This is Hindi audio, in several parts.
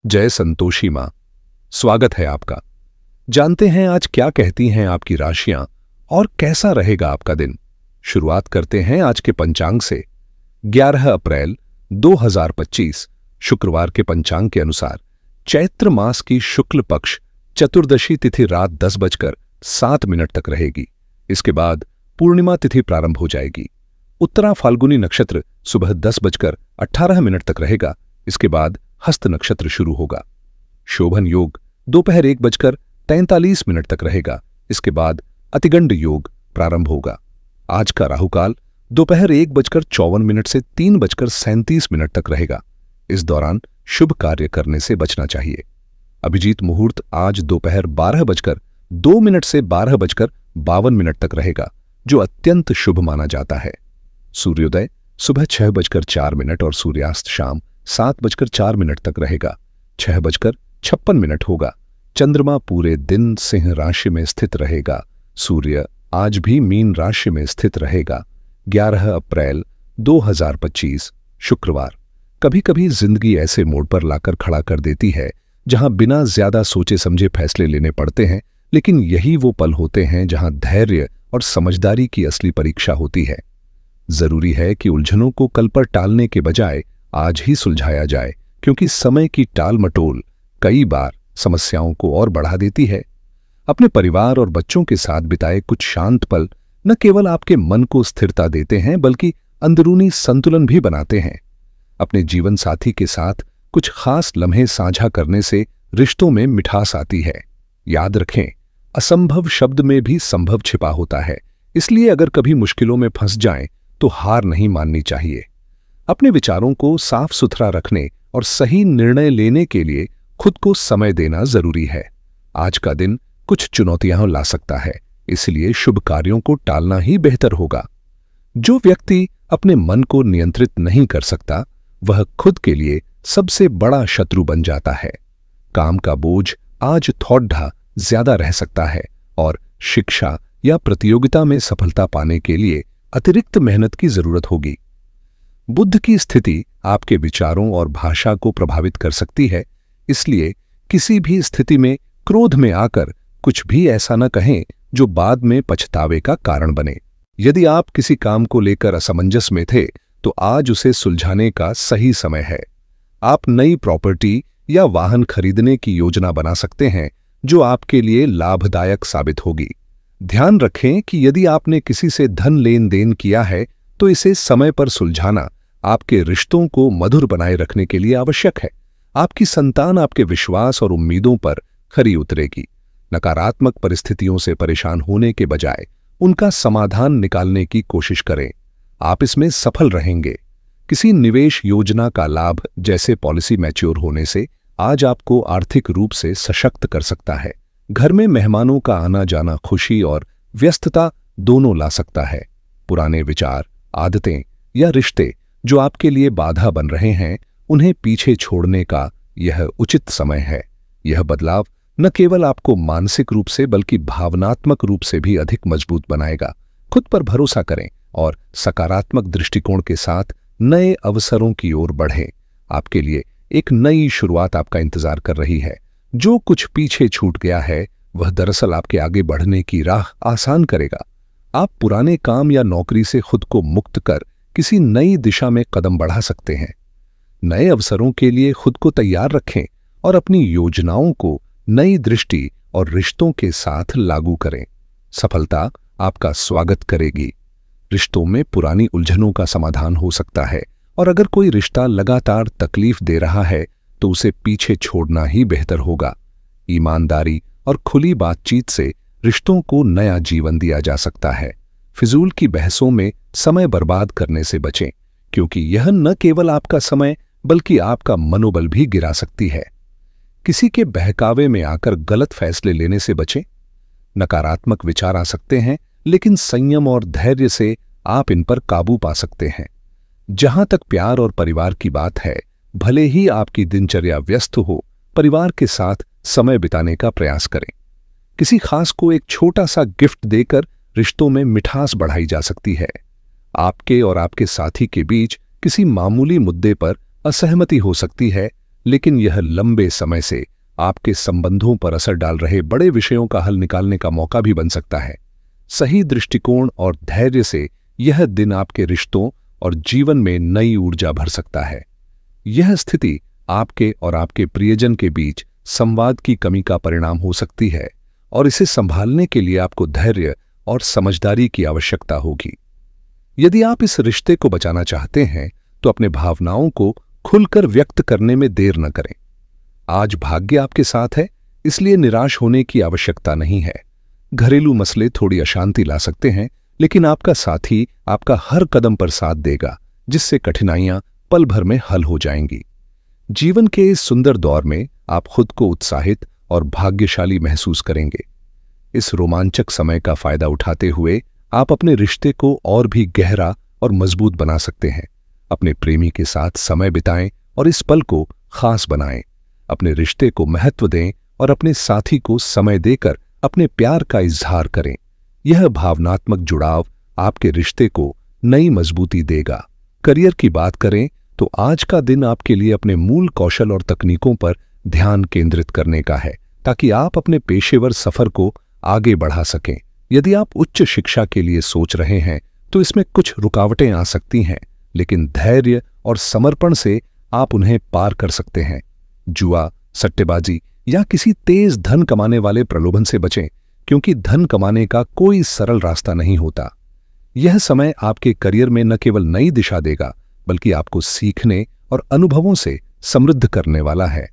जय संतोषी माँ, स्वागत है आपका। जानते हैं आज क्या कहती हैं आपकी राशियां और कैसा रहेगा आपका दिन। शुरुआत करते हैं आज के पंचांग से। 11 अप्रैल 2025 शुक्रवार के पंचांग के अनुसार चैत्र मास की शुक्ल पक्ष चतुर्दशी तिथि रात 10:07 तक रहेगी। इसके बाद पूर्णिमा तिथि प्रारंभ हो जाएगी। उत्तरा फाल्गुनी नक्षत्र सुबह 10:18 तक रहेगा। इसके बाद हस्त नक्षत्र शुरू होगा। शोभन योग दोपहर 1:43 तक रहेगा। इसके बाद अतिगंड योग प्रारंभ होगा। आज का राहुकाल दोपहर 1:54 से 3:37 तक रहेगा। इस दौरान शुभ कार्य करने से बचना चाहिए। अभिजीत मुहूर्त आज दोपहर 12:02 से 12:52 तक रहेगा, जो अत्यंत शुभ माना जाता है। सूर्योदय सुबह 6:04 और सूर्यास्त शाम 7:04 तक रहेगा। 6:56 होगा। चंद्रमा पूरे दिन सिंह राशि में स्थित रहेगा। सूर्य आज भी मीन राशि में स्थित रहेगा। 11 अप्रैल 2025 शुक्रवार। कभी कभी जिंदगी ऐसे मोड़ पर लाकर खड़ा कर देती है जहां बिना ज्यादा सोचे समझे फैसले लेने पड़ते हैं, लेकिन यही वो पल होते हैं जहां धैर्य और समझदारी की असली परीक्षा होती है। जरूरी है कि उलझनों को कल पर टालने के बजाय आज ही सुलझाया जाए, क्योंकि समय की टाल मटोल कई बार समस्याओं को और बढ़ा देती है। अपने परिवार और बच्चों के साथ बिताए कुछ शांत पल न केवल आपके मन को स्थिरता देते हैं, बल्कि अंदरूनी संतुलन भी बनाते हैं। अपने जीवन साथी के साथ कुछ खास लम्हे साझा करने से रिश्तों में मिठास आती है। याद रखें, असंभव शब्द में भी संभव छिपा होता है। इसलिए अगर कभी मुश्किलों में फंस जाएं तो हार नहीं माननी चाहिए। अपने विचारों को साफ सुथरा रखने और सही निर्णय लेने के लिए खुद को समय देना जरूरी है। आज का दिन कुछ चुनौतियां ला सकता है, इसलिए शुभ कार्यों को टालना ही बेहतर होगा। जो व्यक्ति अपने मन को नियंत्रित नहीं कर सकता, वह खुद के लिए सबसे बड़ा शत्रु बन जाता है। काम का बोझ आज थोड़ा ज्यादा रह सकता है और शिक्षा या प्रतियोगिता में सफलता पाने के लिए अतिरिक्त मेहनत की जरूरत होगी। बुध की स्थिति आपके विचारों और भाषा को प्रभावित कर सकती है, इसलिए किसी भी स्थिति में क्रोध में आकर कुछ भी ऐसा न कहें जो बाद में पछतावे का कारण बने। यदि आप किसी काम को लेकर असमंजस में थे, तो आज उसे सुलझाने का सही समय है। आप नई प्रॉपर्टी या वाहन खरीदने की योजना बना सकते हैं, जो आपके लिए लाभदायक साबित होगी। ध्यान रखें कि यदि आपने किसी से धन लेन देन किया है, तो इसे समय पर सुलझाना आपके रिश्तों को मधुर बनाए रखने के लिए आवश्यक है। आपकी संतान आपके विश्वास और उम्मीदों पर खरी उतरेगी। नकारात्मक परिस्थितियों से परेशान होने के बजाय उनका समाधान निकालने की कोशिश करें। आप इसमें सफल रहेंगे। किसी निवेश योजना का लाभ, जैसे पॉलिसी मैच्योर होने से, आज आपको आर्थिक रूप से सशक्त कर सकता है। घर में मेहमानों का आना जाना खुशी और व्यस्तता दोनों ला सकता है। पुराने विचार, आदतें या रिश्ते जो आपके लिए बाधा बन रहे हैं, उन्हें पीछे छोड़ने का यह उचित समय है। यह बदलाव न केवल आपको मानसिक रूप से बल्कि भावनात्मक रूप से भी अधिक मजबूत बनाएगा। खुद पर भरोसा करें और सकारात्मक दृष्टिकोण के साथ नए अवसरों की ओर बढ़ें। आपके लिए एक नई शुरुआत आपका इंतजार कर रही है। जो कुछ पीछे छूट गया है, वह दरअसल आपके आगे बढ़ने की राह आसान करेगा। आप पुराने काम या नौकरी से खुद को मुक्त कर किसी नई दिशा में कदम बढ़ा सकते हैं। नए अवसरों के लिए खुद को तैयार रखें और अपनी योजनाओं को नई दृष्टि और रिश्तों के साथ लागू करें। सफलता आपका स्वागत करेगी। रिश्तों में पुरानी उलझनों का समाधान हो सकता है, और अगर कोई रिश्ता लगातार तकलीफ दे रहा है तो उसे पीछे छोड़ना ही बेहतर होगा। ईमानदारी और खुली बातचीत से रिश्तों को नया जीवन दिया जा सकता है। फिजूल की बहसों में समय बर्बाद करने से बचें, क्योंकि यह न केवल आपका समय बल्कि आपका मनोबल भी गिरा सकती है। किसी के बहकावे में आकर गलत फैसले लेने से बचें। नकारात्मक विचार आ सकते हैं, लेकिन संयम और धैर्य से आप इन पर काबू पा सकते हैं। जहां तक प्यार और परिवार की बात है, भले ही आपकी दिनचर्या व्यस्त हो, परिवार के साथ समय बिताने का प्रयास करें। किसी खास को एक छोटा सा गिफ्ट देकर रिश्तों में मिठास बढ़ाई जा सकती है। आपके और आपके साथी के बीच किसी मामूली मुद्दे पर असहमति हो सकती है, लेकिन यह लंबे समय से आपके संबंधों पर असर डाल रहे बड़े विषयों का हल निकालने का मौका भी बन सकता है। सही दृष्टिकोण और धैर्य से यह दिन आपके रिश्तों और जीवन में नई ऊर्जा भर सकता है। यह स्थिति आपके और आपके प्रियजन के बीच संवाद की कमी का परिणाम हो सकती है और इसे संभालने के लिए आपको धैर्य और समझदारी की आवश्यकता होगी। यदि आप इस रिश्ते को बचाना चाहते हैं तो अपने भावनाओं को खुलकर व्यक्त करने में देर न करें। आज भाग्य आपके साथ है, इसलिए निराश होने की आवश्यकता नहीं है। घरेलू मसले थोड़ी अशांति ला सकते हैं, लेकिन आपका साथी आपका हर कदम पर साथ देगा, जिससे कठिनाइयां पल भर में हल हो जाएंगी। जीवन के इस सुंदर दौर में आप खुद को उत्साहित और भाग्यशाली महसूस करेंगे। इस रोमांचक समय का फायदा उठाते हुए आप अपने रिश्ते को और भी गहरा और मजबूत बना सकते हैं। अपने प्रेमी के साथ समय बिताएं और इस पल को खास बनाएं। अपने रिश्ते को महत्व दें और अपने साथी को समय देकर अपने प्यार का इजहार करें। यह भावनात्मक जुड़ाव आपके रिश्ते को नई मजबूती देगा। करियर की बात करें तो आज का दिन आपके लिए अपने मूल कौशल और तकनीकों पर ध्यान केंद्रित करने का है, ताकि आप अपने पेशेवर सफर को आगे बढ़ा सकें। यदि आप उच्च शिक्षा के लिए सोच रहे हैं तो इसमें कुछ रुकावटें आ सकती हैं, लेकिन धैर्य और समर्पण से आप उन्हें पार कर सकते हैं। जुआ, सट्टेबाजी या किसी तेज धन कमाने वाले प्रलोभन से बचें, क्योंकि धन कमाने का कोई सरल रास्ता नहीं होता। यह समय आपके करियर में न केवल नई दिशा देगा, बल्कि आपको सीखने और अनुभवों से समृद्ध करने वाला है।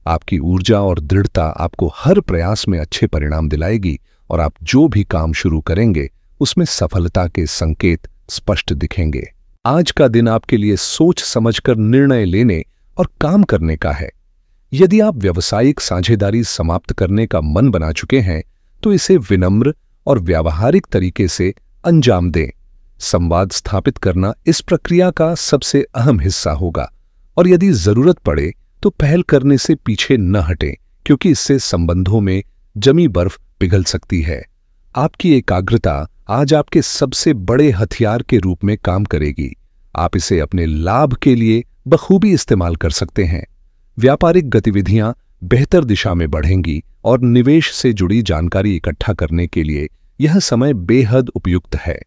आपकी ऊर्जा और दृढ़ता आपको हर प्रयास में अच्छे परिणाम दिलाएगी और आप जो भी काम शुरू करेंगे उसमें सफलता के संकेत स्पष्ट दिखेंगे। आज का दिन आपके लिए सोच समझकर निर्णय लेने और काम करने का है। यदि आप व्यावसायिक साझेदारी समाप्त करने का मन बना चुके हैं तो इसे विनम्र और व्यावहारिक तरीके से अंजाम दें। संवाद स्थापित करना इस प्रक्रिया का सबसे अहम हिस्सा होगा और यदि जरूरत पड़े तो पहल करने से पीछे न हटें, क्योंकि इससे संबंधों में जमी बर्फ पिघल सकती है। आपकी एकाग्रता आज आपके सबसे बड़े हथियार के रूप में काम करेगी। आप इसे अपने लाभ के लिए बखूबी इस्तेमाल कर सकते हैं। व्यापारिक गतिविधियां बेहतर दिशा में बढ़ेंगी और निवेश से जुड़ी जानकारी इकट्ठा करने के लिए यह समय बेहद उपयुक्त है।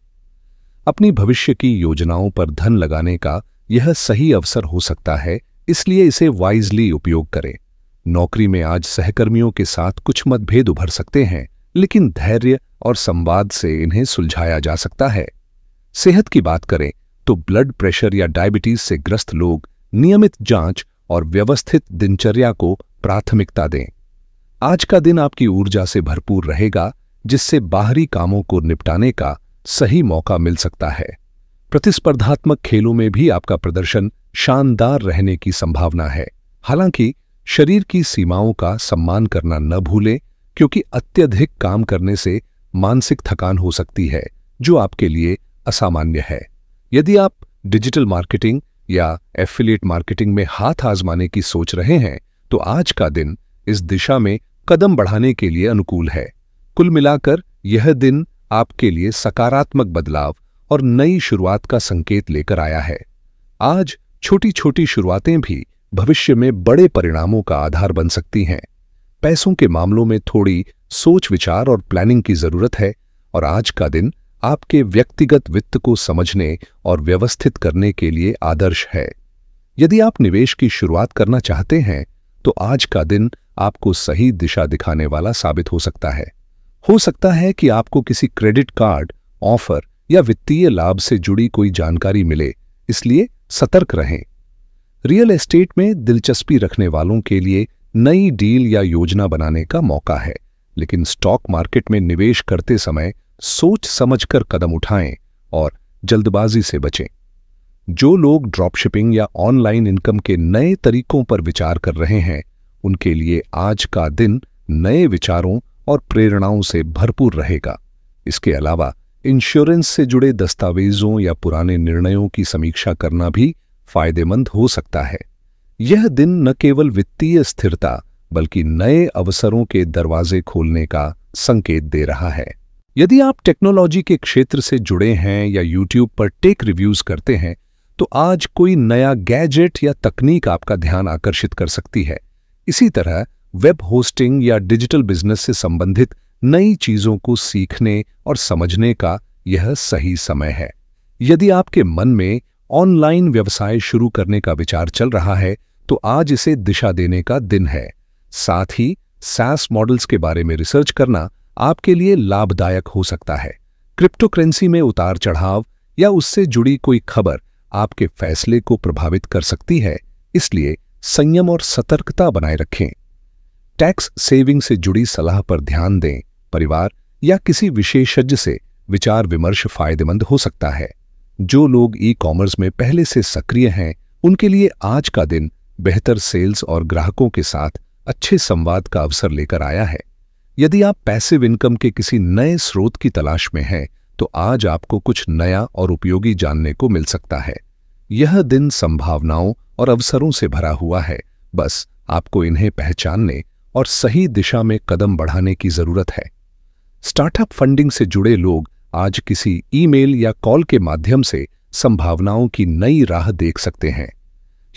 अपनी भविष्य की योजनाओं पर धन लगाने का यह सही अवसर हो सकता है, इसलिए इसे वाइजली उपयोग करें। नौकरी में आज सहकर्मियों के साथ कुछ मतभेद उभर सकते हैं, लेकिन धैर्य और संवाद से इन्हें सुलझाया जा सकता है। सेहत की बात करें तो ब्लड प्रेशर या डायबिटीज से ग्रस्त लोग नियमित जांच और व्यवस्थित दिनचर्या को प्राथमिकता दें। आज का दिन आपकी ऊर्जा से भरपूर रहेगा, जिससे बाहरी कामों को निपटाने का सही मौका मिल सकता है। प्रतिस्पर्धात्मक खेलों में भी आपका प्रदर्शन शानदार रहने की संभावना है। हालांकि शरीर की सीमाओं का सम्मान करना न भूलें, क्योंकि अत्यधिक काम करने से मानसिक थकान हो सकती है, जो आपके लिए असामान्य है। यदि आप डिजिटल मार्केटिंग या एफिलिएट मार्केटिंग में हाथ आजमाने की सोच रहे हैं तो आज का दिन इस दिशा में कदम बढ़ाने के लिए अनुकूल है। कुल मिलाकर यह दिन आपके लिए सकारात्मक बदलाव और नई शुरुआत का संकेत लेकर आया है। आज छोटी छोटी शुरुआतें भी भविष्य में बड़े परिणामों का आधार बन सकती हैं। पैसों के मामलों में थोड़ी सोच विचार और प्लानिंग की जरूरत है और आज का दिन आपके व्यक्तिगत वित्त को समझने और व्यवस्थित करने के लिए आदर्श है। यदि आप निवेश की शुरुआत करना चाहते हैं तो आज का दिन आपको सही दिशा दिखाने वाला साबित हो सकता है। हो सकता है कि आपको किसी क्रेडिट कार्ड, ऑफर या वित्तीय लाभ से जुड़ी कोई जानकारी मिले, इसलिए सतर्क रहें। रियल एस्टेट में दिलचस्पी रखने वालों के लिए नई डील या योजना बनाने का मौका है, लेकिन स्टॉक मार्केट में निवेश करते समय सोच समझकर कदम उठाएं और जल्दबाजी से बचें। जो लोग ड्रॉपशिपिंग या ऑनलाइन इनकम के नए तरीकों पर विचार कर रहे हैं, उनके लिए आज का दिन नए विचारों और प्रेरणाओं से भरपूर रहेगा। इसके अलावा इंश्योरेंस से जुड़े दस्तावेजों या पुराने निर्णयों की समीक्षा करना भी फायदेमंद हो सकता है। यह दिन न केवल वित्तीय स्थिरता बल्कि नए अवसरों के दरवाजे खोलने का संकेत दे रहा है। यदि आप टेक्नोलॉजी के क्षेत्र से जुड़े हैं या यूट्यूब पर टेक रिव्यूज करते हैं तो आज कोई नया गैजेट या तकनीक आपका ध्यान आकर्षित कर सकती है। इसी तरह वेब होस्टिंग या डिजिटल बिजनेस से संबंधित नई चीजों को सीखने और समझने का यह सही समय है। यदि आपके मन में ऑनलाइन व्यवसाय शुरू करने का विचार चल रहा है तो आज इसे दिशा देने का दिन है। साथ ही SaaS मॉडल्स के बारे में रिसर्च करना आपके लिए लाभदायक हो सकता है। क्रिप्टो करेंसी में उतार चढ़ाव या उससे जुड़ी कोई खबर आपके फैसले को प्रभावित कर सकती है, इसलिए संयम और सतर्कता बनाए रखें। टैक्स सेविंग से जुड़ी सलाह पर ध्यान दें। परिवार या किसी विशेषज्ञ से विचार विमर्श फायदेमंद हो सकता है। जो लोग ई-कॉमर्स में पहले से सक्रिय हैं, उनके लिए आज का दिन बेहतर सेल्स और ग्राहकों के साथ अच्छे संवाद का अवसर लेकर आया है। यदि आप पैसिव इनकम के किसी नए स्रोत की तलाश में हैं, तो आज आपको कुछ नया और उपयोगी जानने को मिल सकता है। यह दिन संभावनाओं और अवसरों से भरा हुआ है, बस आपको इन्हें पहचानने और सही दिशा में कदम बढ़ाने की जरूरत है। स्टार्टअप फंडिंग से जुड़े लोग आज किसी ईमेल या कॉल के माध्यम से संभावनाओं की नई राह देख सकते हैं।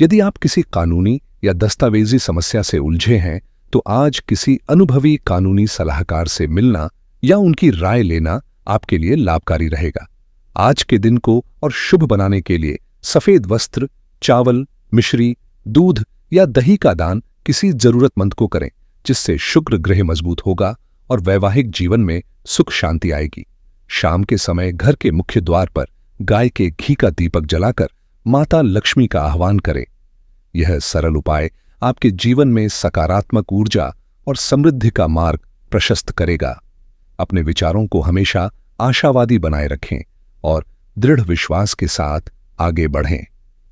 यदि आप किसी कानूनी या दस्तावेजी समस्या से उलझे हैं, तो आज किसी अनुभवी कानूनी सलाहकार से मिलना या उनकी राय लेना आपके लिए लाभकारी रहेगा। आज के दिन को और शुभ बनाने के लिए सफेद वस्त्र, चावल, मिश्री, दूध या दही का दान किसी जरूरतमंद को करें, जिससे शुक्र ग्रह मजबूत होगा और वैवाहिक जीवन में सुख शांति आएगी। शाम के समय घर के मुख्य द्वार पर गाय के घी का दीपक जलाकर माता लक्ष्मी का आह्वान करें। यह सरल उपाय आपके जीवन में सकारात्मक ऊर्जा और समृद्धि का मार्ग प्रशस्त करेगा। अपने विचारों को हमेशा आशावादी बनाए रखें और दृढ़ विश्वास के साथ आगे बढ़ें।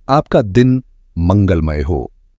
आपका दिन मंगलमय हो।